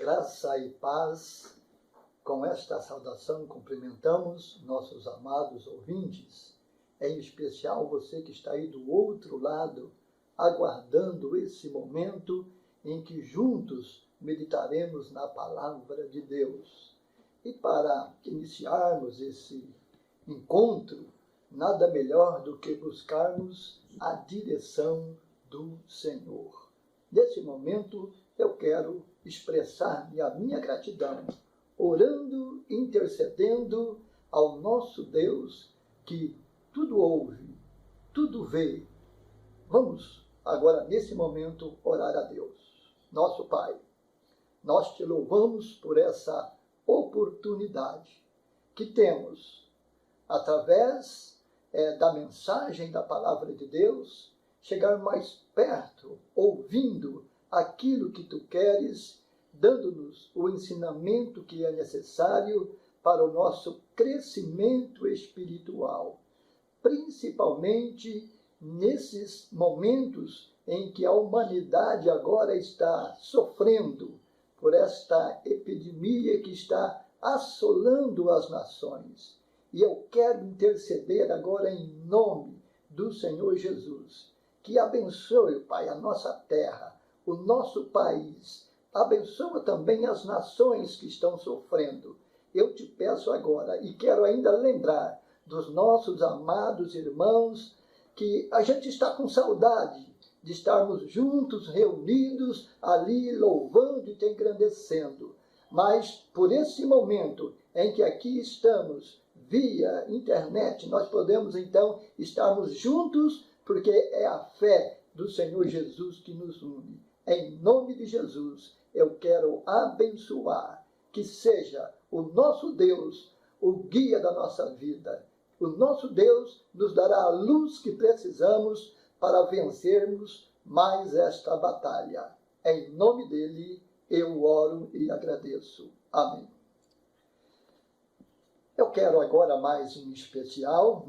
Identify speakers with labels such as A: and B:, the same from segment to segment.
A: Graça e paz. Com esta saudação cumprimentamos nossos amados ouvintes, em especial você que está aí do outro lado, aguardando esse momento em que juntos meditaremos na palavra de Deus. E para iniciarmos esse encontro, nada melhor do que buscarmos a direção do Senhor. Nesse momento, eu quero expressar a minha gratidão, orando, intercedendo ao nosso Deus, que tudo ouve, tudo vê. Vamos agora, nesse momento, orar a Deus. Nosso Pai, nós te louvamos por essa oportunidade que temos, através da mensagem da palavra de Deus, chegar mais perto, ouvindo aquilo que tu queres, dando-nos o ensinamento que é necessário para o nosso crescimento espiritual, principalmente nesses momentos em que a humanidade agora está sofrendo por esta epidemia que está assolando as nações. E eu quero interceder agora em nome do Senhor Jesus, que abençoe, Pai, a nossa terra, o nosso país, abençoa também as nações que estão sofrendo. Eu te peço agora, e quero ainda lembrar dos nossos amados irmãos, que a gente está com saudade de estarmos juntos, reunidos, ali louvando e te engrandecendo. Mas por esse momento em que aqui estamos, via internet, nós podemos então estarmos juntos, porque é a fé do Senhor Jesus que nos une. Em nome de Jesus, eu quero abençoar, que seja o nosso Deus o guia da nossa vida. O nosso Deus nos dará a luz que precisamos para vencermos mais esta batalha. Em nome dele, eu oro e agradeço. Amém. Eu quero agora, mais em especial,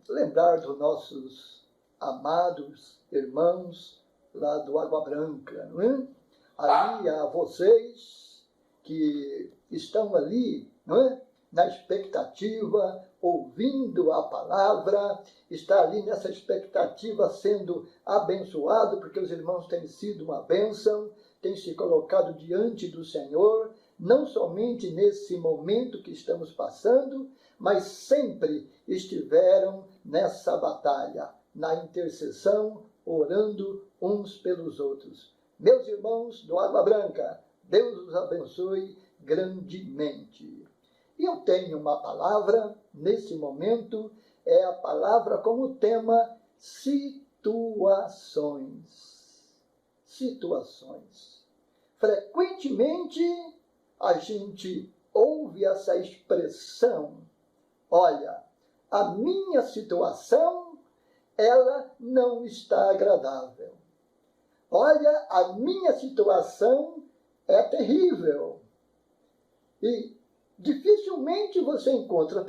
A: lembrar dos nossos amados irmãos lá do Água Branca, Ali a vocês que estão ali, na expectativa, ouvindo a palavra, está ali nessa expectativa sendo abençoado, porque os irmãos têm sido uma bênção, têm se colocado diante do Senhor, não somente nesse momento que estamos passando, mas sempre estiveram nessa batalha, na intercessão, orando uns pelos outros. Meus irmãos do Água Branca, Deus os abençoe grandemente. E eu tenho uma palavra, nesse momento, é a palavra como tema situações. Situações. Frequentemente, a gente ouve essa expressão, olha, a minha situação, ela não está agradável. Olha, a minha situação é terrível. E dificilmente você encontra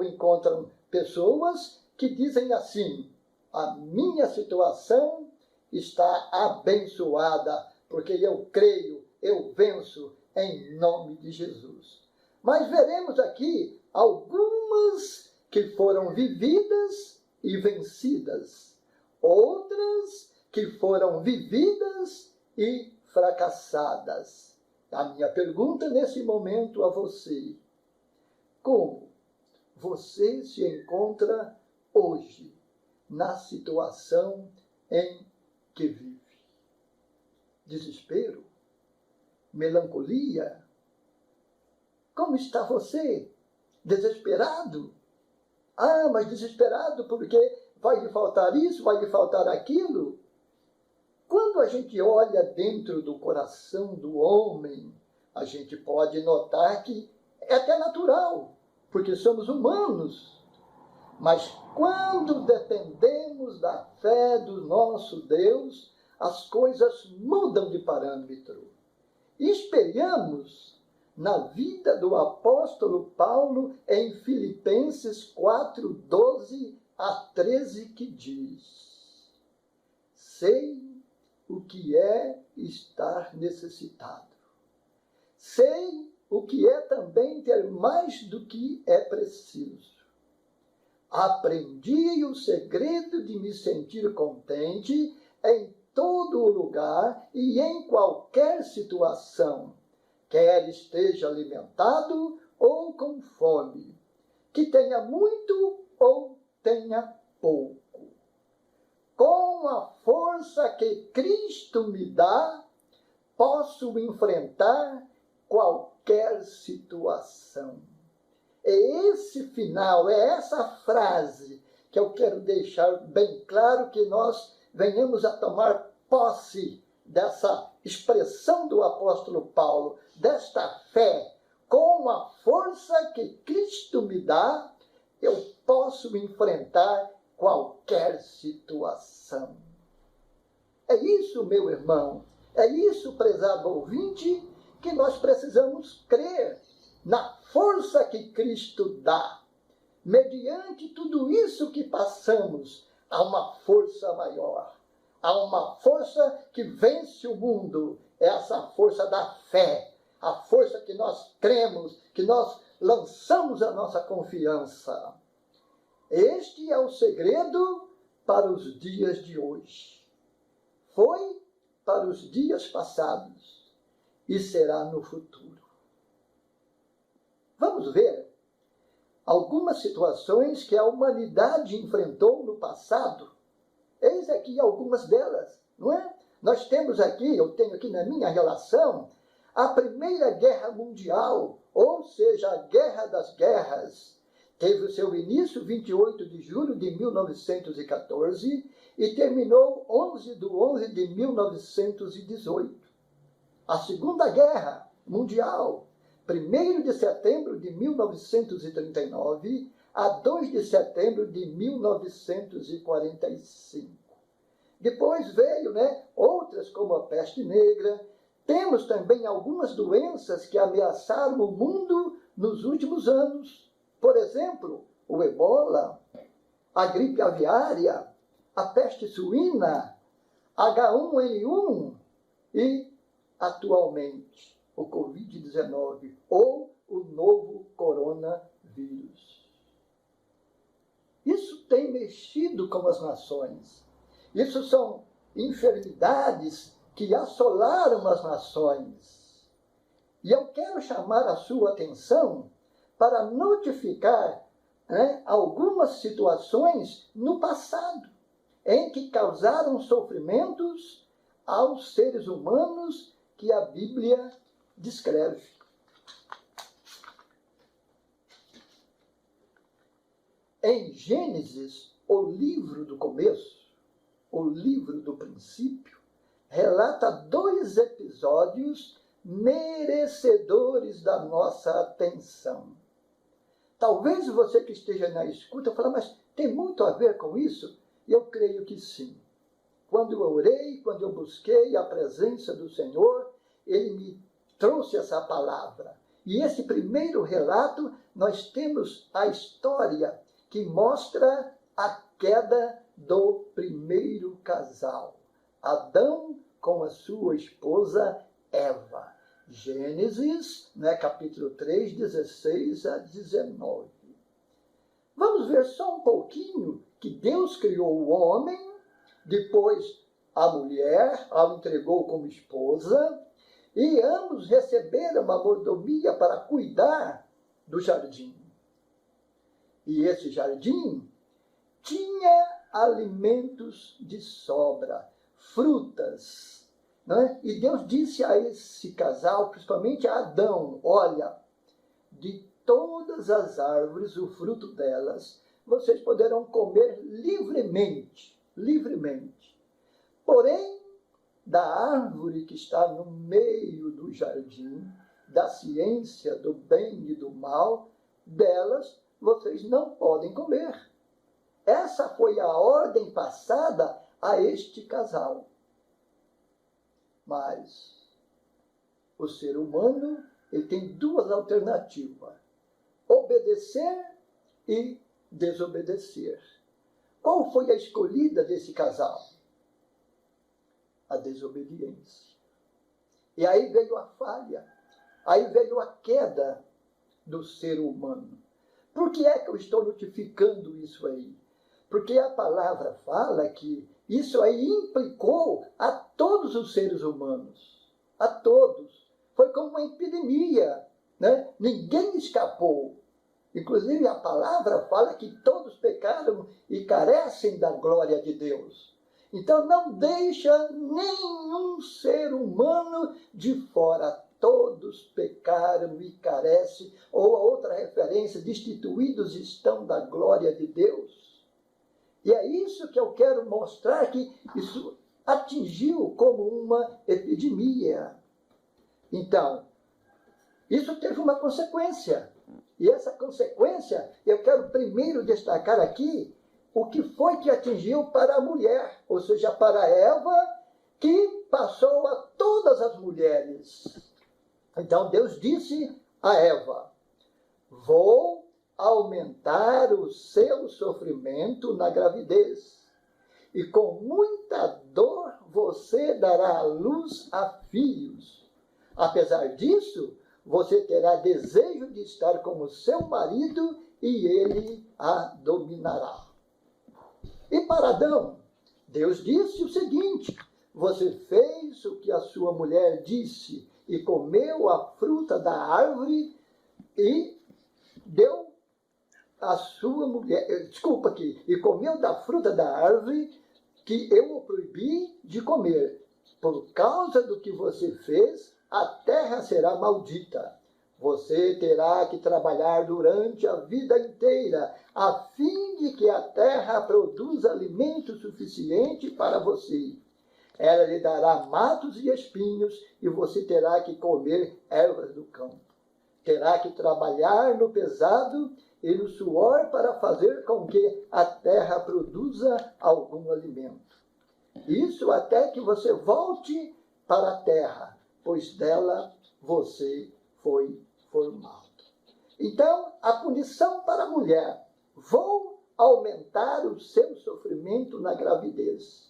A: encontram pessoas que dizem assim, a minha situação está abençoada, porque eu creio, eu venço em nome de Jesus. Mas veremos aqui algumas que foram vividas e vencidas, outras que foram vividas e fracassadas. A minha pergunta nesse momento a você: como você se encontra hoje na situação em que vive? Desespero? Melancolia? Como está você? Desesperado? Ah, mas desesperado porque vai lhe faltar isso, vai lhe faltar aquilo? Quando a gente olha dentro do coração do homem, a gente pode notar que é até natural, porque somos humanos. Mas quando dependemos da fé do nosso Deus, as coisas mudam de parâmetro. Espelhamos na vida do apóstolo Paulo em Filipenses 4, 12 a 13, que diz: sei o que é estar necessitado, Sei o que é também ter mais do que é preciso. Aprendi o segredo de me sentir contente em todo lugar e em qualquer situação, quer esteja alimentado ou com fome, que tenha muito ou tenha pouco. Com a força que Cristo me dá, posso enfrentar qualquer situação. É esse final, é essa frase que eu quero deixar bem claro, que nós venhamos a tomar posse dessa expressão do apóstolo Paulo, desta fé. Com a força que Cristo me dá, eu posso enfrentar qualquer situação. É isso, meu irmão, é isso, prezado ouvinte, que nós precisamos crer na força que Cristo dá. Mediante tudo isso que passamos, há uma força maior. Há uma força que vence o mundo. É essa força da fé. A força que nós cremos, que nós lançamos a nossa confiança. Este é o segredo para os dias de hoje. Foi para os dias passados e será no futuro. Vamos ver algumas situações que a humanidade enfrentou no passado. Eis aqui algumas delas, não é? Nós temos aqui, eu tenho aqui na minha relação, a Primeira Guerra Mundial, ou seja, a Guerra das Guerras. Teve o seu início 28 de julho de 1914 e terminou 11 de 11 de 1918. A Segunda Guerra Mundial, 1º de setembro de 1939 a 2 de setembro de 1945. Depois veio, outras como a peste negra. Temos também algumas doenças que ameaçaram o mundo nos últimos anos. Por exemplo, o ebola, a gripe aviária, a peste suína, H1N1 e, atualmente, o Covid-19 ou o novo coronavírus. Isso tem mexido com as nações. Isso são enfermidades que assolaram as nações. E eu quero chamar a sua atenção para notificar algumas situações no passado em que causaram sofrimentos aos seres humanos que a Bíblia descreve. Em Gênesis, o livro do começo, o livro do princípio, relata 2 episódios merecedores da nossa atenção. Talvez você que esteja na escuta fale, mas tem muito a ver com isso? E eu creio que sim. Quando eu orei, quando eu busquei a presença do Senhor, Ele me trouxe essa palavra. E esse primeiro relato, nós temos a história que mostra a queda do primeiro casal. Adão com a sua esposa Eva. Gênesis, capítulo 3, 16 a 19. Vamos ver só um pouquinho que Deus criou o homem, depois a mulher, a entregou como esposa, e ambos receberam uma mordomia para cuidar do jardim. E esse jardim tinha alimentos de sobra, frutas. E Deus disse a esse casal, principalmente a Adão, olha, de todas as árvores, o fruto delas, vocês poderão comer livremente. Porém, da árvore que está no meio do jardim, da ciência do bem e do mal, delas vocês não podem comer. Essa foi a ordem passada a este casal. Mas o ser humano, ele tem 2 alternativas: obedecer e desobedecer. Qual foi a escolhida desse casal? A desobediência. E aí veio a falha. Aí veio a queda do ser humano. Por que é que eu estou notificando isso aí? Porque a palavra fala que isso aí implicou a todos os seres humanos. A todos. Foi como uma epidemia, né? Ninguém escapou. Inclusive a palavra fala que todos pecaram e carecem da glória de Deus. Então não deixa nenhum ser humano de fora. Todos pecaram e carecem, ou a outra referência, destituídos estão da glória de Deus. E é isso que eu quero mostrar, que isso atingiu como uma epidemia. Então, isso teve uma consequência. E essa consequência, eu quero primeiro destacar aqui o que foi que atingiu para a mulher, ou seja, para Eva, que passou a todas as mulheres. Então Deus disse a Eva: vou aumentar o seu sofrimento na gravidez, e com muita dor você dará à luz a filhos. Apesar disso, você terá desejo de estar com o seu marido e ele a dominará. E para Adão, Deus disse o seguinte: você fez o que a sua mulher disse e comeu a fruta da árvore e deu a sua mulher, e comeu da fruta da árvore que eu o proibi de comer. Por causa do que você fez, a terra será maldita. Você terá que trabalhar durante a vida inteira, a fim de que a terra produza alimento suficiente para você. Ela lhe dará matos e espinhos, e você terá que comer ervas do campo. Terá que trabalhar no pesado e no suor para fazer com que a terra produza algum alimento. Isso até que você volte para a terra, pois dela você foi formado. Então, a punição para a mulher: vou aumentar o seu sofrimento na gravidez.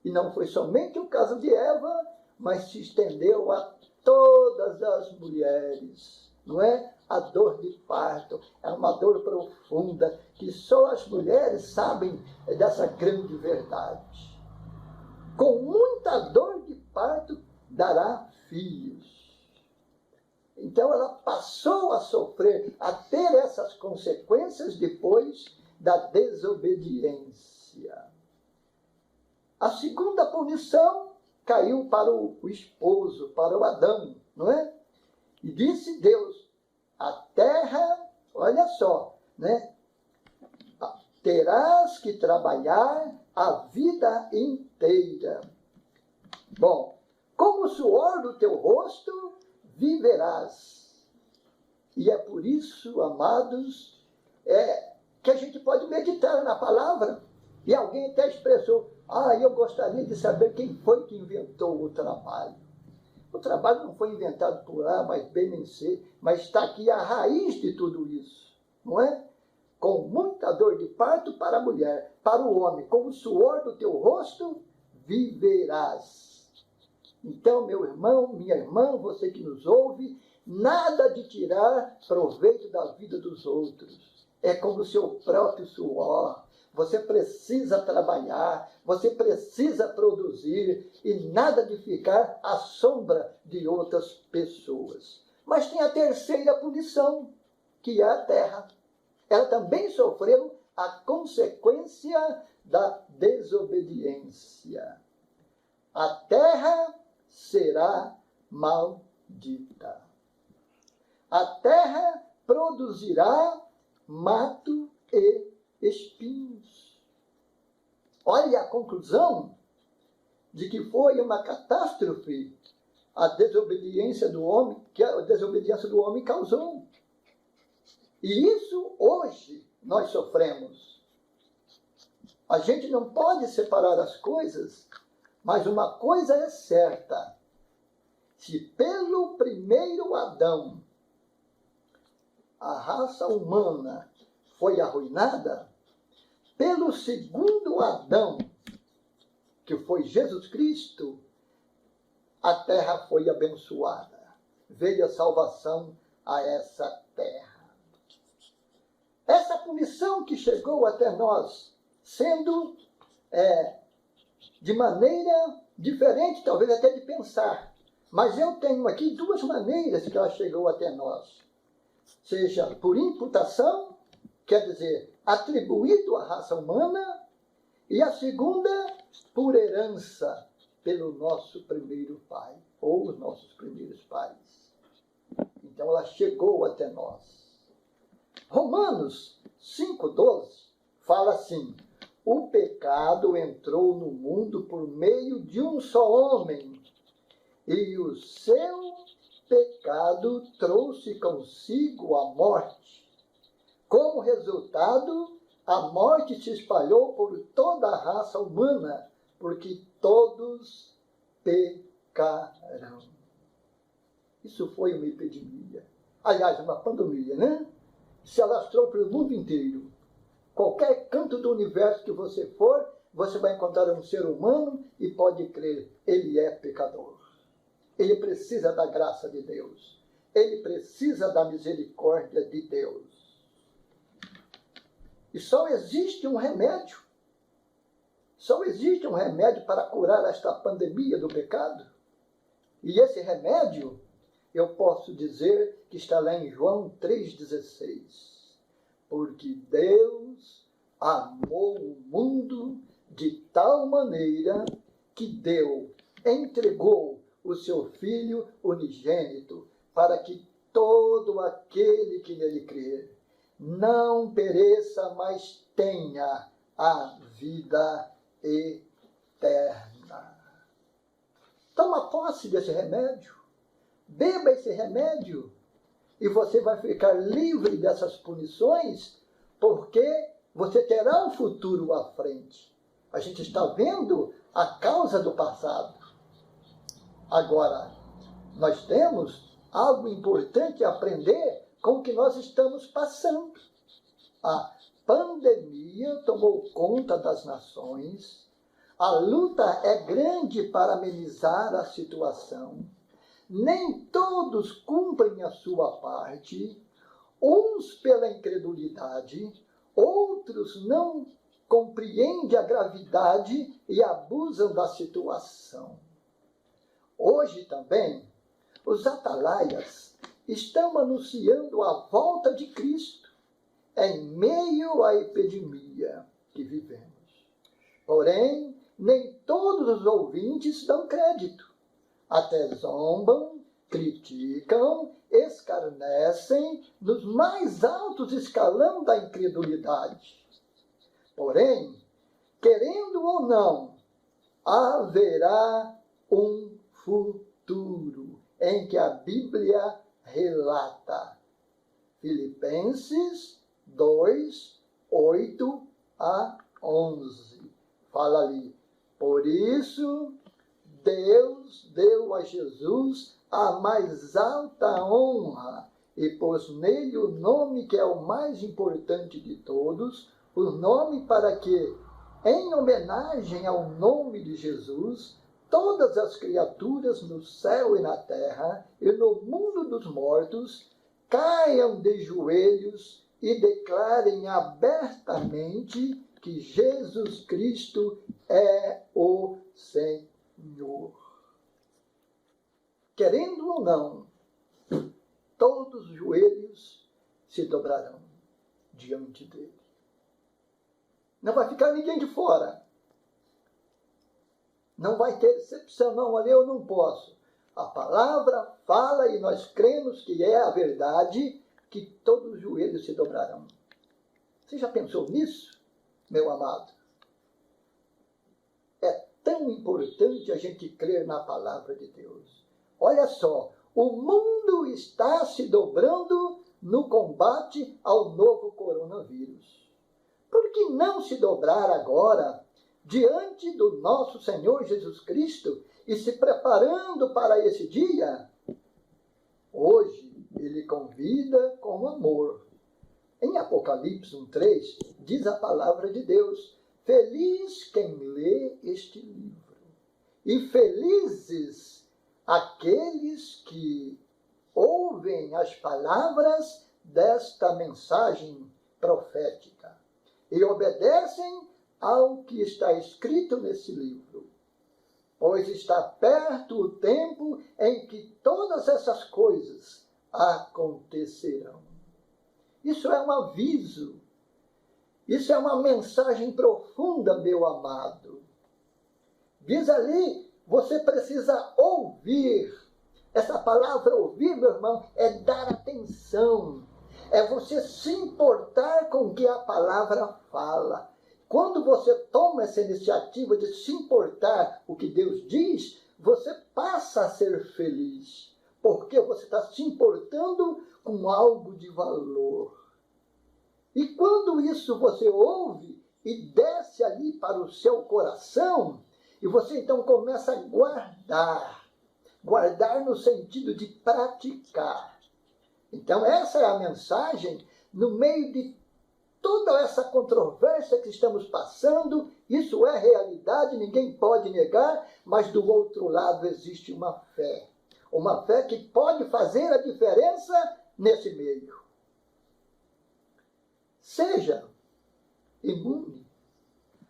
A: E não foi somente o caso de Eva, mas se estendeu a todas as mulheres, não é? A dor de parto é uma dor profunda, que só as mulheres sabem dessa grande verdade. Com muita dor de parto dará filhos. Então ela passou a sofrer, a ter essas consequências depois da desobediência. A segunda punição caiu para o esposo, para o Adão, não é? E disse Deus: a terra, olha só, né? Terás que trabalhar a vida inteira. Bom, com o suor do teu rosto viverás. E é por isso, amados, que a gente pode meditar na palavra. E alguém até expressou: eu gostaria de saber quem foi que inventou o trabalho. O trabalho não foi inventado por A, mais B, nem C, mas está aqui a raiz de tudo isso, não é? Com muita dor de parto para a mulher, para o homem, com o suor do teu rosto viverás. Então, meu irmão, minha irmã, você que nos ouve, nada de tirar proveito da vida dos outros. É como o seu próprio suor. Você precisa trabalhar, você precisa produzir, e nada de ficar à sombra de outras pessoas. Mas tem a terceira punição, que é a terra. Ela também sofreu a consequência da desobediência. A terra será maldita. A terra produzirá mato e espinhos. Olha a conclusão de que foi uma catástrofe a desobediência do homem, que a desobediência do homem causou. E isso hoje nós sofremos. A gente não pode separar as coisas, mas uma coisa é certa: se pelo primeiro Adão a raça humana foi arruinada, pelo segundo Adão, que foi Jesus Cristo, a terra foi abençoada. veio a salvação a essa terra. Essa punição que chegou até nós, sendo de maneira diferente, talvez até de pensar, mas eu tenho aqui duas maneiras que ela chegou até nós. Seja por imputação, quer dizer, atribuído à raça humana, e a segunda, por herança, pelo nosso primeiro pai, ou os nossos primeiros pais. Então ela chegou até nós. Romanos 5,12 fala assim: o pecado entrou no mundo por meio de um só homem, e o seu pecado trouxe consigo a morte. Como resultado, a morte se espalhou por toda a raça humana, porque todos pecaram. Isso foi uma epidemia. Aliás, uma pandemia, né? Se alastrou pelo mundo inteiro. Qualquer canto do universo que você for, você vai encontrar um ser humano e pode crer, ele é pecador. Ele precisa da graça de Deus. Ele precisa da misericórdia de Deus. E só existe um remédio. Só existe um remédio para curar esta pandemia do pecado. E esse remédio, eu posso dizer que está lá em João 3,16. Porque Deus amou o mundo de tal maneira que entregou o seu Filho unigênito, para que todo aquele que nele crer não pereça, mas tenha a vida eterna. Toma posse desse remédio, beba esse remédio, e você vai ficar livre dessas punições, porque você terá um futuro à frente. A gente está vendo a causa do passado. Agora, nós temos algo importante a aprender com o que nós estamos passando. A pandemia tomou conta das nações, a luta é grande para amenizar a situação, nem todos cumprem a sua parte, uns pela incredulidade, outros não compreendem a gravidade e abusam da situação. Hoje também, os atalaias estão anunciando a volta de Cristo em meio à epidemia que vivemos. Porém, nem todos os ouvintes dão crédito. Até zombam, criticam, escarnecem nos mais altos escalão da incredulidade. Porém, querendo ou não, haverá um futuro em que a Bíblia relata. Filipenses 2, 8 a 11. Fala ali. Por isso, Deus deu a Jesus a mais alta honra e pôs nele o nome que é o mais importante de todos, o nome para que, em homenagem ao nome de Jesus, todas as criaturas no céu e na terra e no mundo dos mortos caiam de joelhos e declarem abertamente que Jesus Cristo é o Senhor. Querendo ou não, todos os joelhos se dobrarão diante dele. Não vai ficar ninguém de fora. Não vai ter exceção, não, ali eu não posso. A palavra fala e nós cremos que é a verdade, que todos os joelhos se dobrarão. Você já pensou nisso, meu amado? É tão importante a gente crer na palavra de Deus. Olha só, o mundo está se dobrando no combate ao novo coronavírus. Por que não se dobrar agora diante do nosso Senhor Jesus Cristo e se preparando para esse dia? Hoje, ele convida com amor. Em Apocalipse 1:3, diz a palavra de Deus: feliz quem lê este livro, e felizes aqueles que ouvem as palavras desta mensagem profética e obedecem ao que está escrito nesse livro, pois está perto o tempo em que todas essas coisas acontecerão. Isso é um aviso, isso é uma mensagem profunda, meu amado. Diz ali, você precisa ouvir. Essa palavra ouvir, meu irmão, é dar atenção. É você se importar com o que a palavra fala. Quando você toma essa iniciativa de se importar com o que Deus diz, você passa a ser feliz. Porque você está se importando com algo de valor. E quando isso você ouve e desce ali para o seu coração, e você então começa a guardar. Guardar no sentido de praticar. Então essa é a mensagem, no meio de toda essa controvérsia que estamos passando, isso é realidade, ninguém pode negar, mas do outro lado existe uma fé. Uma fé que pode fazer a diferença nesse meio. Seja imune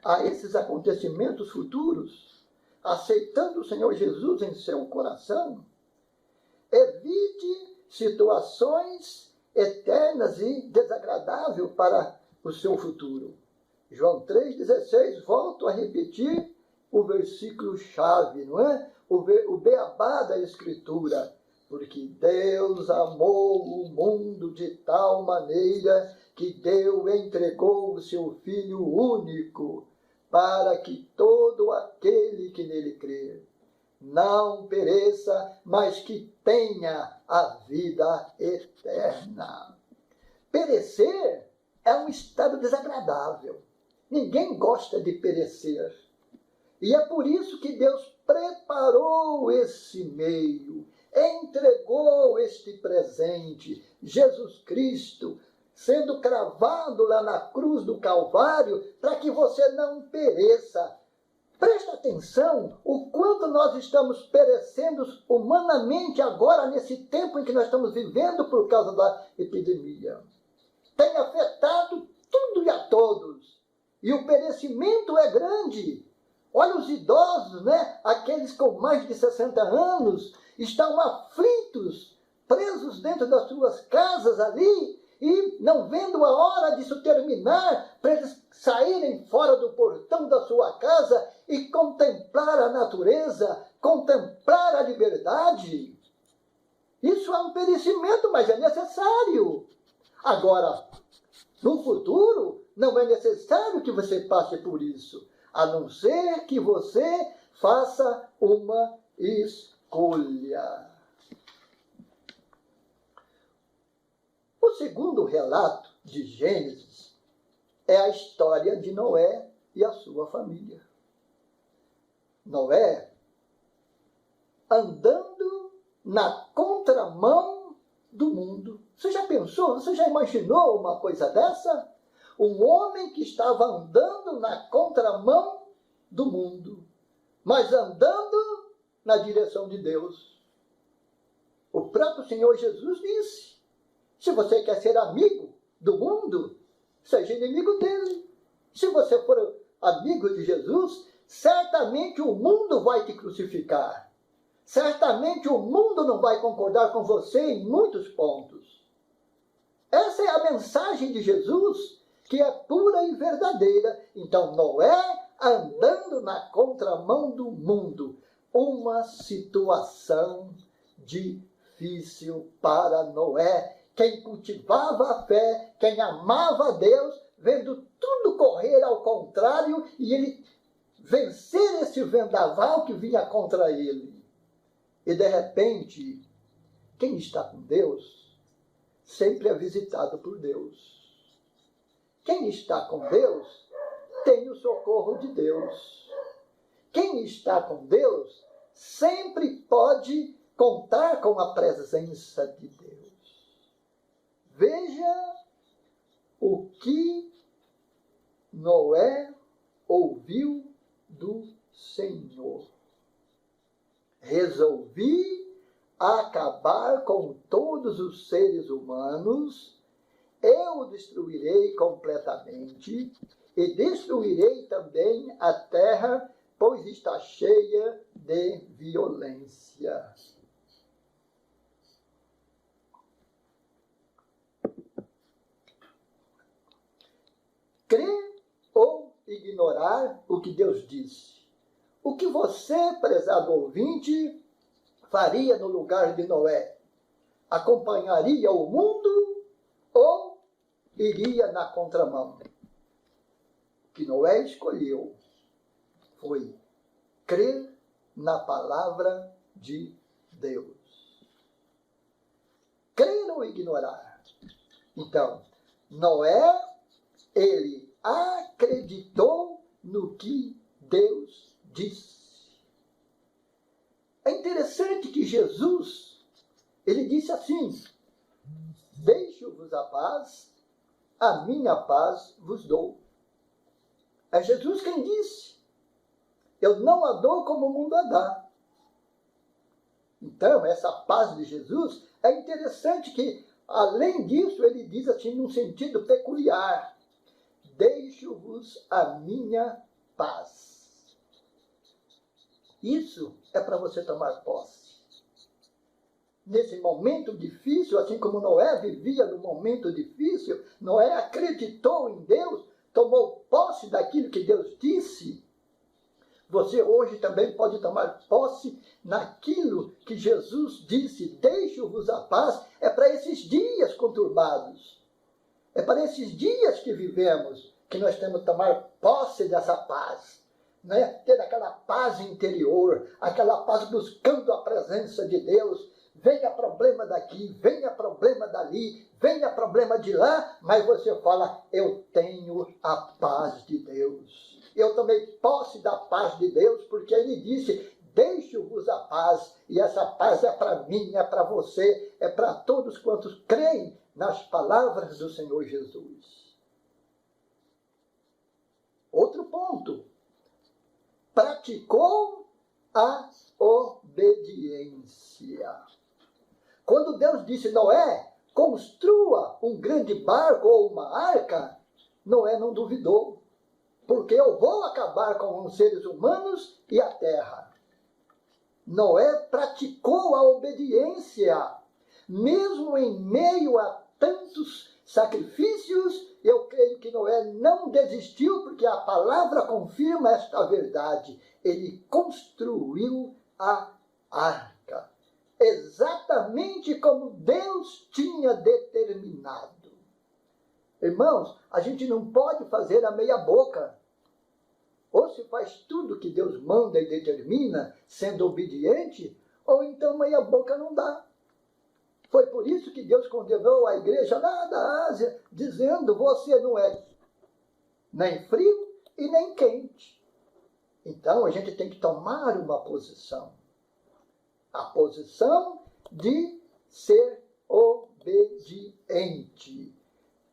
A: a esses acontecimentos futuros, aceitando o Senhor Jesus em seu coração. Evite situações eternas e desagradáveis para o seu futuro. João 3,16, volto a repetir o versículo-chave, não é? O beabá da Escritura. Porque Deus amou o mundo de tal maneira que entregou o seu Filho único, para que todo aquele que nele crer não pereça, mas que tenha a vida eterna. Perecer é um estado desagradável. Ninguém gosta de perecer. E é por isso que Deus preparou esse meio, entregou este presente, Jesus Cristo, sendo cravado lá na cruz do Calvário, para que você não pereça. Presta atenção o quanto nós estamos perecendo humanamente agora, nesse tempo em que nós estamos vivendo por causa da epidemia. Tem afetado tudo e a todos. E o perecimento é grande. Olha os idosos, né? Aqueles com mais de 60 anos, estão aflitos, presos dentro das suas casas ali, e não vendo a hora disso terminar, para eles saírem fora do portão da sua casa e contemplar a natureza, contemplar a liberdade. Isso é um perecimento, mas é necessário. Agora, no futuro, não é necessário que você passe por isso, a não ser que você faça uma escolha. O segundo relato de Gênesis é a história de Noé e a sua família. Noé andando na contramão do mundo. Você já pensou? Você já imaginou uma coisa dessa? Um homem que estava andando na contramão do mundo, mas andando na direção de Deus. O próprio Senhor Jesus disse: se você quer ser amigo do mundo, seja inimigo dele. Se você for amigo de Jesus, certamente o mundo vai te crucificar. Certamente o mundo não vai concordar com você em muitos pontos. Essa é a mensagem de Jesus, que é pura e verdadeira. Então, Noé andando na contramão do mundo. Uma situação difícil para Noé. Quem cultivava a fé, quem amava a Deus, vendo tudo correr ao contrário e ele vencer esse vendaval que vinha contra ele. E de repente, quem está com Deus sempre é visitado por Deus. Quem está com Deus tem o socorro de Deus. Quem está com Deus sempre pode contar com a presença de Deus. Veja o que Noé ouviu do Senhor. Resolvi acabar com todos os seres humanos, eu o destruirei completamente e destruirei também a terra, pois está cheia de violência. Crer ou ignorar o que Deus disse? O que você, prezado ouvinte, faria no lugar de Noé? Acompanharia o mundo ou iria na contramão? O que Noé escolheu foi crer na palavra de Deus. Crer ou ignorar? Então, Noé, ele acreditou no que Deus disse. É interessante que Jesus, ele disse assim: deixo-vos a paz, a minha paz vos dou. É Jesus quem disse: eu não a dou como o mundo a dá. Então, essa paz de Jesus, é interessante que, além disso, ele diz assim, num sentido peculiar: deixo-vos a minha paz. Isso é para você tomar posse. Nesse momento difícil, assim como Noé vivia no momento difícil, Noé acreditou em Deus, tomou posse daquilo que Deus disse. Você hoje também pode tomar posse naquilo que Jesus disse: deixo-vos a paz. É para esses dias conturbados. É para esses dias que vivemos que nós temos que tomar posse dessa paz. Né? Ter aquela paz interior, aquela paz buscando a presença de Deus. Venha problema daqui, venha problema dali, venha problema de lá, mas você fala: eu tenho a paz de Deus. Eu tomei posse da paz de Deus, porque ele disse: deixo-vos a paz, e essa paz é para mim, é para você, é para todos quantos creem nas palavras do Senhor Jesus. Outro ponto: praticou a obediência. Quando Deus disse: Noé, construa um grande barco ou uma arca, Noé não duvidou, porque eu vou acabar com os seres humanos e a terra. Noé praticou a obediência, mesmo em meio a tantos sacrifícios. Eu creio que Noé não desistiu, porque a palavra confirma esta verdade. Ele construiu a arca, exatamente como Deus tinha determinado. Irmãos, a gente não pode fazer a meia boca. Ou se faz tudo que Deus manda e determina, sendo obediente, ou então meia boca não dá. Foi por isso que Deus condenou a igreja lá da Ásia, dizendo: você não é nem frio e nem quente. Então a gente tem que tomar uma posição. A posição de ser obediente.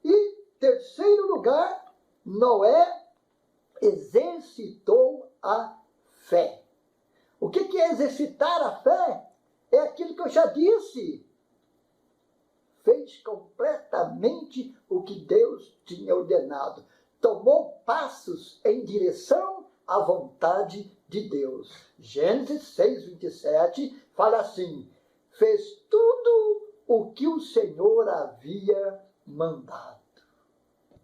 A: E, terceiro lugar, Noé exercitou a fé. O que é exercitar a fé? É aquilo que eu já disse. Fez completamente o que Deus tinha ordenado. Tomou passos em direção à vontade de Deus. Gênesis 6:27 fala assim: fez tudo o que o Senhor havia mandado.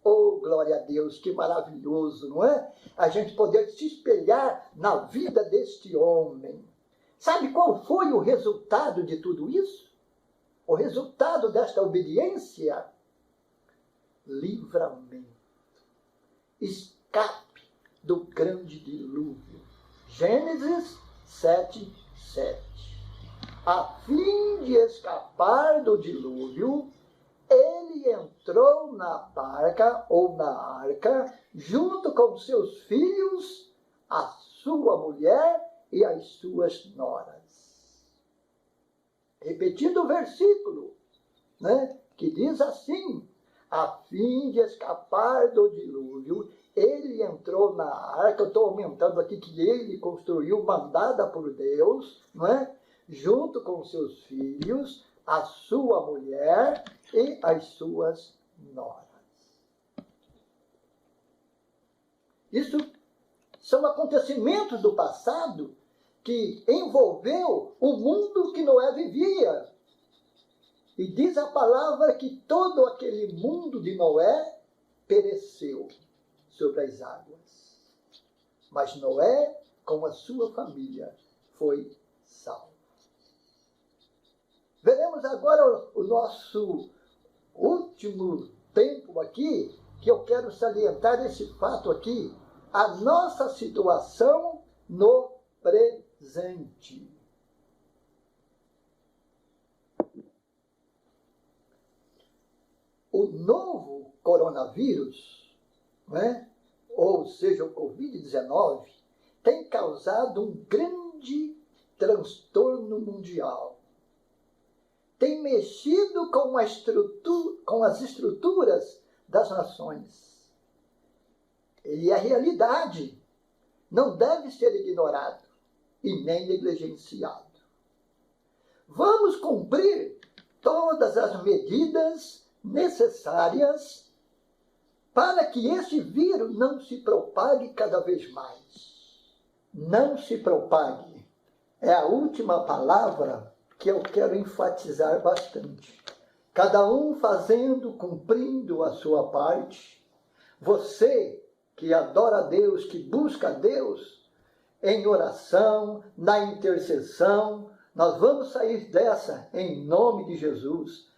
A: Oh, glória a Deus, que maravilhoso, não é? A gente poder se espelhar na vida deste homem. Sabe qual foi o resultado de tudo isso? O resultado desta obediência? Livramento. Escape do grande dilúvio. Gênesis 7:7. A fim de escapar do dilúvio, ele entrou na barca ou na arca, junto com seus filhos, a sua mulher e as suas noras. Repetindo o versículo, né, que diz assim: a fim de escapar do dilúvio, ele entrou na arca. Eu estou aumentando aqui que ele construiu, mandada por Deus, não é? junto com seus filhos, a sua mulher e as suas noras. Isso são acontecimentos do passado que envolveu o mundo que Noé vivia. E diz a palavra que todo aquele mundo de Noé pereceu sobre as águas. Mas Noé, com a sua família, foi salvo. Veremos agora o nosso último tempo aqui, que eu quero salientar esse fato aqui, a nossa situação no presente. O novo coronavírus, né? Ou seja, o Covid-19, tem causado um grande transtorno mundial. Tem mexido com as estruturas das nações. Ele é realidade. Não deve ser ignorado e nem negligenciado. Vamos cumprir todas as medidas necessárias para que esse vírus não se propague cada vez mais. Não se propague. É a última palavra que eu quero enfatizar bastante. Cada um fazendo, cumprindo a sua parte. Você que adora a Deus, que busca a Deus, em oração, na intercessão, nós vamos sair dessa em nome de Jesus.